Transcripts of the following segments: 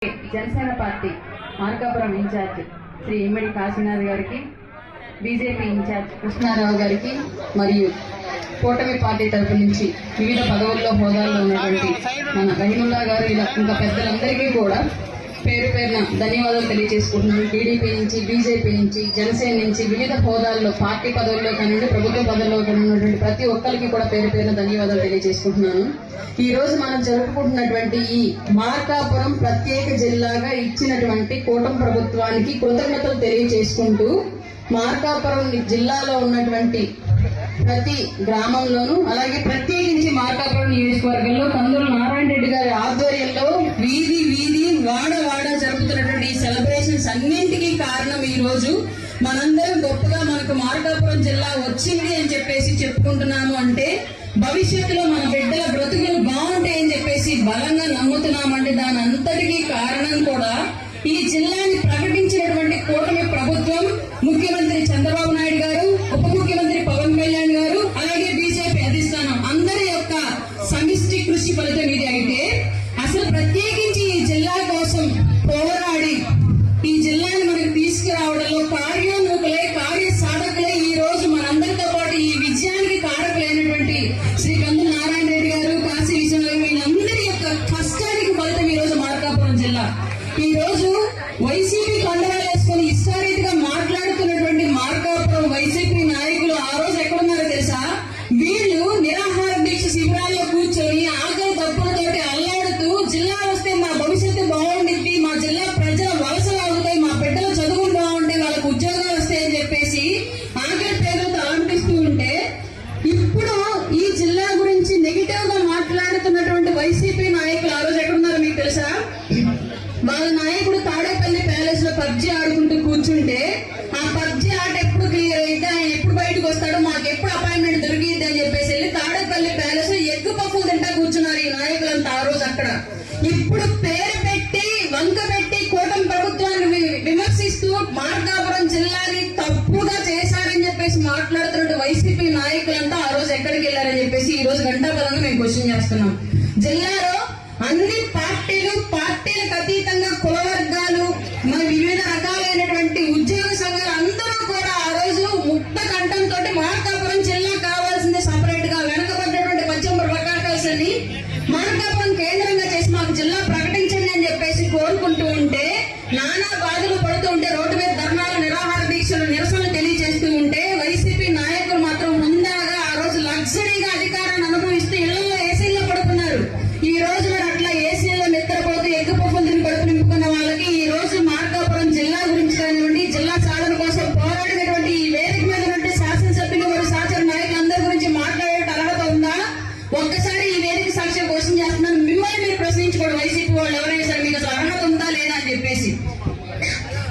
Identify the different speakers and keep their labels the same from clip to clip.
Speaker 1: Janasena party Markapuram incharge Shri ఇమ్మడి కాశీనాథ్ గారికి, BJP incharge Krishnarao గారికి మరియు కూటమి పార్టీ తరఫు నుంచి వివిధ పదవుల్లో హోదాల్లో ఉన్నటువంటి మన రహీముల్లా గారు ఇలా ఇంకా పెద్దలందరికీ కూడా పేరు పేరున ధన్యవాదాలు తెలియజేసుకుంటున్నాను. టీడీపీ నుంచి, బీజేపీ నుంచి, జనసేన నుంచి వివిధ హోదాల్లో పార్టీ పదవుల్లో కానివ్వండి, ప్రభుత్వ పదవుల్లో ఉన్నటువంటి ప్రతి ఒక్కరికి కూడా పేరు పేరున ధన్యవాదాలు తెలియజేసుకుంటున్నాను. ఈ రోజు మనం జరుపుకుంటున్నటువంటి ఈ మార్కాపురం ప్రత్యేక జిల్లాగా ఇచ్చినటువంటి కూటమి ప్రభుత్వానికి కృతజ్ఞతలు తెలియజేసుకుంటూ, మార్కాపురం జిల్లాలో ఉన్నటువంటి ప్రతి గ్రామంలోనూ, అలాగే ప్రత్యేకించి మార్కాపురం నియోజకవర్గంలో కందుల నారాయణ రెడ్డి గారి ఆధ్వర్యంలో వీధి వీధి వాడ వాడ జరుపుతున్నటువంటి ఈ సెలబ్రేషన్స్ అన్నింటికీ కారణం ఈ రోజు మనందరం గొప్పగా మనకు మార్కాపురం జిల్లా వచ్చింది అని చెప్పేసి చెప్పుకుంటున్నాము. అంటే భవిష్యత్తులో మన బిడ్డల బ్రతుకులు బాగుంటాయని చెప్పేసి బలంగా నమ్ముతున్నామంటే దాని అంతటికీ కారణం కూడా ఈ జిల్లాని ప్రకటించినటువంటి కూటమి ప్రభుత్వం, ముఖ్యమంత్రి చంద్రబాబు నాయుడు గారు, ఉప ముఖ్యమంత్రి పవన్ కళ్యాణ్ గారు, అలాగే బీజేపీ అధిష్టానం అందరి యొక్క సమిష్టి కృషి ఫలితం ఇది. అయితే అసలు ప్రత్యేకించి ఈ జిల్లా కోసం పోరాడి ఈ జిల్లాని మనకు తీసుకురావడంలో కార్యోన్ముఖులే, కార్య సాధకులే ఈ రోజు మనందరితో పాటు ఈ విజయానికి కారకులైనటువంటి శ్రీ కందుల నారాయణ రెడ్డి గారు, కాశీ విశ్వనాథ్ వీళ్ళందరి యొక్క కష్టానికి ఫలితం ఈ రోజు మార్కాపురం జిల్లా. ఈ రోజు వైసీపీ కండవాలు వేసుకుని ఇష్టారీతిగా మాట్లాడుతున్నటువంటి మార్కాపురం వైసీపీ నాయకులు ఆ రోజు ఎక్కడున్నారో తెలుసా? వీళ్ళు నిరాహార దీక్ష శిబిరాల్లో కూర్చొని ఆకలి తప్పులతోటి అల్లాడుతూ జిల్లా వస్తే మా భవిష్యత్తు బాగుండిద్ది, మా జిల్లా ప్రజల వలసలు ఆగుతాయి, మా బిడ్డల చదువులు బాగుంటాయి, వాళ్ళకు ఉద్యోగాలు వస్తాయని చెప్పేసి ఆకలి పేదలతో అలంటిస్తూ ఉంటే, ఇప్పుడు ఈ జిల్లా గురించి నెగిటివ్ గా మాట్లాడుతున్నటువంటి వైసీపీ నాయకులు ఆ రోజు ఎక్కడున్నారో మీకు తెలుసా? వాళ్ళ నాయకుడు తాడేపల్లి ప్యాలెస్ లో పబ్జీ ఆడుకుంటూ కూర్చుంటే, ఆ పబ్జీ ఆట ఎప్పుడు క్లియర్ అయితే ఆయన ఎప్పుడు బయటకు వస్తాడో, మాకు ఎప్పుడు అపాయింట్మెంట్ దొరికిద్ది అని చెప్పేసి వెళ్ళి తాడేపల్లి ప్యాలెస్ లో ఎగ్గు పప్పులు తింటా కూర్చున్నారు ఈ నాయకులంతా ఆ రోజు అక్కడ. ఇప్పుడు పేరు పెట్టి వంక పెట్టి కూటమి ప్రభుత్వాన్ని విమర్శిస్తూ మార్కాపురం జిల్లాని తప్పుగా చేశారని చెప్పేసి మాట్లాడుతున్న వైసీపీ నాయకులంతా ఆ రోజు ఎక్కడికి వెళ్లారని చెప్పేసి ఈ రోజు గంటాపదంగా మేము క్వశ్చన్ చేస్తున్నాం. జిల్లాలో అన్ని పార్టీలకు అతీతంగా కుల వర్గాలు, మరి వివిధ రకాలైనటువంటి ఉద్యోగ సంఘాలు అందరూ కూడా ఆ రోజు ముక్త కంఠంతో మార్కాపురం జిల్లా కావాల్సిందే, సపరేట్ గా వెనకబడ్డటువంటి పశ్చిమ ప్రకాశాన్ని మార్కాపురం కేంద్రంగా చేసి మాకు జిల్లా ప్రకటించండి అని చెప్పేసి కోరుకుంటూ ఉంటే, నానా బాధలు పడుతూ ఉంటే, రోడ్డు మీద ధర్నాలు, నిరాహార దీక్షలు, నిరసనలు తెలియజేస్తూ ఉంటే, వైసీపీ నాయకులు మాత్రం ముందాగా ఆ రోజు లగ్జరీగా అధికారాన్ని అనుభవిస్తూ ఇళ్లలో ఏసీల్లో పడుతున్నారు. ఈ రోజు మరి అట్లా ఏసీలో నిద్రపోతూ ఎగ్గు పప్పులు కడుపు నింపుకున్న వాళ్ళకి ఈ రోజు మార్కాపురం జిల్లా గురించి కానివ్వండి, జిల్లా సాధన కోసం పోరాడినటువంటి ఈ వేదిక మీద ఉన్నటువంటి శాసనసభ్యులు మరియు సహచర నాయకులందరి గురించి మాట్లాడే అర్హత ఉందా? ఒక్కసారి ఈ వేదిక సాక్ష్యం క్వశ్చన్ చేస్తున్నాను. మిమ్మల్ని మీరు ప్రశ్నించుకోండి, వైసీపీ వాళ్ళు ఎవరైనా సరే మీకు అసలు అర్హత ఉందా లేదా అని చెప్పేసి.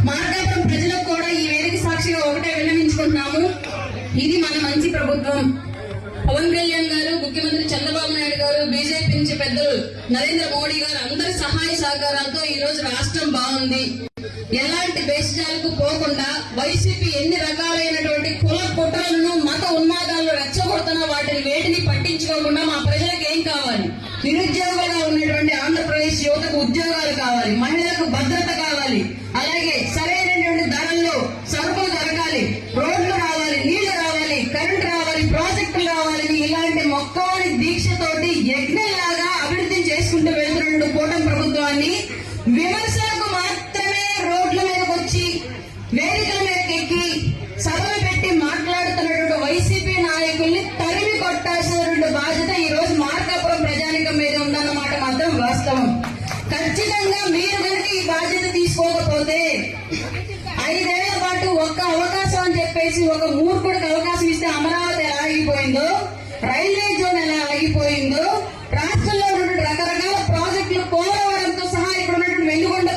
Speaker 1: మార్కాపురం ప్రజలకు కూడా ఈ వేదిక సాక్షిగా ఒకటే విన్నవించుకుంటున్నాము, ఇది మన మంచి ప్రభుత్వం. పవన్ కళ్యాణ్ గారు, ముఖ్యమంత్రి చంద్రబాబు నాయుడు గారు, బీజేపీ నుంచి పెద్దలు నరేంద్ర మోడీ గారు అందరి సహాయ సహకారాలతో ఈ రోజు రాష్ట్రం బాగుంది. ఎలాంటి భేషజాలకు పోకుండా వైసీపీ ఎన్ని రకాలైనటువంటి కుల కుట్రలను, మత ఉన్మాదాలను రెచ్చగొడుతున్నా వాటిని వేటిని పట్టించుకోకుండా మా ప్రజలకు ఏం కావాలి? నిరుద్యోగులుగా ఉన్నటువంటి ఆంధ్రప్రదేశ్ యువతకు ఉద్యోగాలు కావాలి, మహిళలకు భద్రత కావాలి, అలాగే సరైనటువంటి ధరల్లో సరుకులు దొరకాలి, రోడ్లు రావాలి, నీళ్లు రావాలి, కరెంటు రావాలి, ప్రాజెక్టులు రావాలని ఇలాంటి మొక్కని దీక్షతోటి యజ్ఞంలాగా అభివృద్ధి చేసుకుంటూ వెళ్తున్న కూటమి ప్రభుత్వాన్ని విమర్శలకు మాత్రమే రోడ్ల మీదకి వచ్చి వేదికల మీదకి ఎక్కి సభలు పెట్టి మాట్లాడుతున్నటువంటి వైసీపీ నాయకుల్ని తరిమి కొట్టాల్సినటువంటి బాధ్యత ఈ రోజు మార్కాపురం ప్రజానికం మీద ఉందన్నమాట మాత్రం వాస్తవం. ఖచ్చితంగా మీరు కనుక ఈ బాధ్యత తీసుకోకపోతే 5 ఏళ్ల పాటు ఒక్క అవకాశం అని చెప్పేసి ఒక మూర్ఖుడికి అవకాశం ఇస్తే అమరావతి ఎలా ఆగిపోయిందో, రైల్వే జోన్ ఎలా ఆగిపోయిందో, రాష్ట్రంలో ఉన్నటువంటి రకరకాల ప్రాజెక్టులు పోలవరంతో సహా ఇక్కడ ఉన్నటువంటి వెలుగొండ